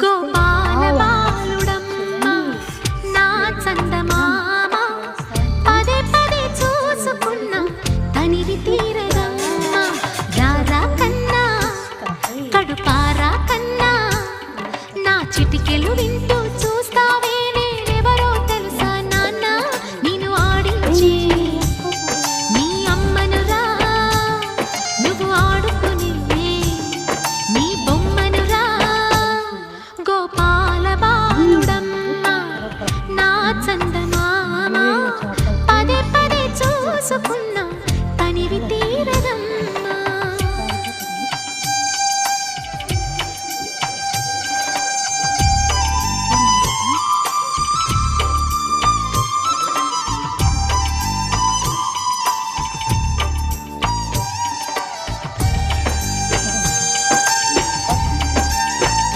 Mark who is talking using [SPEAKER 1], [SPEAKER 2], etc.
[SPEAKER 1] గోపాల బాలుడమ్మ నా చందమామ పదే పదే చూసుకున్నా తనివి తీరదమ్మ రారా కన్నా కడుపారా కన్నా నా చిటికెలు